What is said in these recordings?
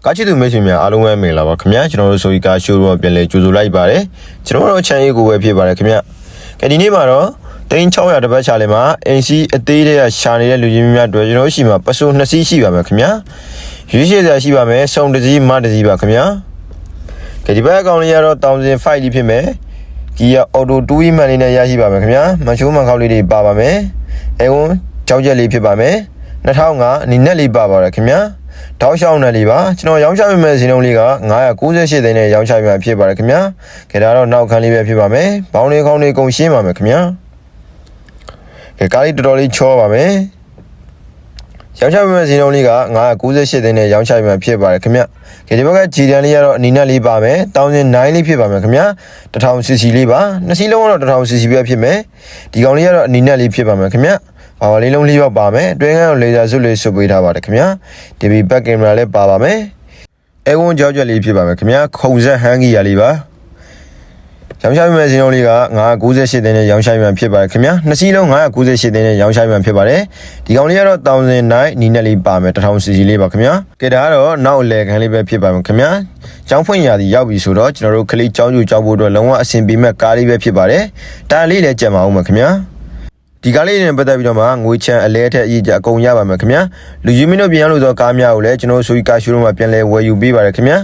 ကားချစ်သူမိတ်ဆွေများအားလုံးပဲမင်္ဂလာပါခင်ဗျာကျွန်တော်တို့ဆိုပြီးကားရှိုးတော့ပြန်လဲကြိုဆိုလိုက်ပါတယ်ကျွန်တော်တို့ချန်ရေးကိုပဲဖြစ်ပါတယ်ခင်ဗျာကဲဒီနေ့မှာတော့3600တပတ်ချာလေးမှာအင်စီအသေးတွေကရှာနေတဲ့လူကြီးများတွေကျွန်တော်ရှိမှာပစိုး2စီးရှိပါမယ်ခင်ဗျာရွေးချယ်စရာရှိပါမယ်စုံတစ်စီးမတစ်စီးပါခင်ဗျာကဲဒီဘက်အကောင်လေးကတော့1005လေးဖြစ်မယ်ဒီကအော်တို2 မှန်လေးနဲ့ရရှိပါမယ်ခင်ဗျာမန်ချိုးမန်ခေါက်လေးတွေပါပါမယ်အဲကွန်းကြောက်ချက်လေးဖြစ်ပါမယ်2005အနီနဲ့လေးပါပါတယ်ခင်ဗျာတောက်ရှောင်းနယ်လေးပါကျွန်တော်ရောင်းချပေးမယ့်ဈေးနှုန်းလေးက998သိန်းနဲ့ရောင်းချပေးမှာဖြစ်ပါတယ်ခင်ဗျာကဲဒါတော့နောက်ခန်းလေးပဲဖြစ်ပါမယ်ဘောင်းလေးခေါင်းလေးကုန်ရှင်းပါမယ်ခင်ဗျာကဲကားလေးတော်တော်လေးချောပါမယ်ရောင်းချပေးမယ့်ဈေးနှုန်းလေးက998သိန်းနဲ့ရောင်းချပေးမှာဖြစ်ပါတယ်ခင်ဗျာကဲဒီဘက်ကဂျီတန်လေးကတော့အနီနဲ့လေးပါမယ်1009လေးဖြစ်ပါမယ်ခင်ဗျာ1000cc လေးပါနှစ်စီးလုံးကတော့1000cc ပဲဖြစ်မယ်ဒီကောင်လေးကတော့အနီနဲ့လေးဖြစ်ပါမယ်ခင်ဗျာဘာဝလေးလုံးလေးရောက်ပါမယ်တွင်းကန်းလေဆာဆွလေးဆွပေးထားပါတယ်ခင်ဗျာဒီဘက် camera လည်းပါပါမယ်အဲကွန်းကြောက်ကြက်လေးဖြစ်ပါမယ်ခင်ဗျာခုံဆက်ဟန်းကြီးရလေးပါရောင်းချပေးမယ့်ဈေးနှုန်းလေးက998သိန်းနဲ့ရောင်းချပေးမှာဖြစ်ပါတယ်ခင်ဗျာနှစ်စီးလုံး998သိန်းနဲ့ရောင်းချပေးမှာဖြစ်ပါတယ်ဒီကောင်လေးကတော့1009နီနဲ့လေးပါမယ်1000cc လေးပါခင်ဗျာကဲဒါကတော့နောက်အလဲခန်းလေးပဲဖြစ်ပါမယ်ခင်ဗျာကျောင်းဖွင့်ရာသီရောက်ပြီဆိုတော့ကျွန်တော်တို့ကလေးကျောင်းကျူကျောင်းဖို့အတွက်လုံးဝအဆင်ပြေမဲ့ကားလေးပဲဖြစ်ပါတယ်တားလေးလည်းကြံပါဦးမယ်ခင်ဗျာဒီကားလေးနဲ့ပတ်သက်ပြီးတော့မှငွေချမ်းအလဲထက်အရေးကြအကုန်ရပါမယ်ခင်ဗျာလူကြီးမင်းတို့ပြန်လို့သောကားများကိုလည်းကျွန်တော်ဆိုပြီးကားရှိုးတော့မှပြန်လဲဝယ်ယူပေးပါရခင်ဗျာ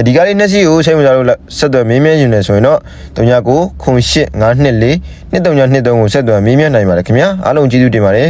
ဒီကားလေးနှစ်စီးကိုစိတ်ဝင်စားလို့ဆက်သွယ်မေးမြန်းယူနေဆိုရင်တော့39 08 524 2323ကိုဆက်သွယ်မေးမြန်းနိုင်ပါတယ်ခင်ဗျာအားလုံးကျေးဇူးတင်ပါတယ်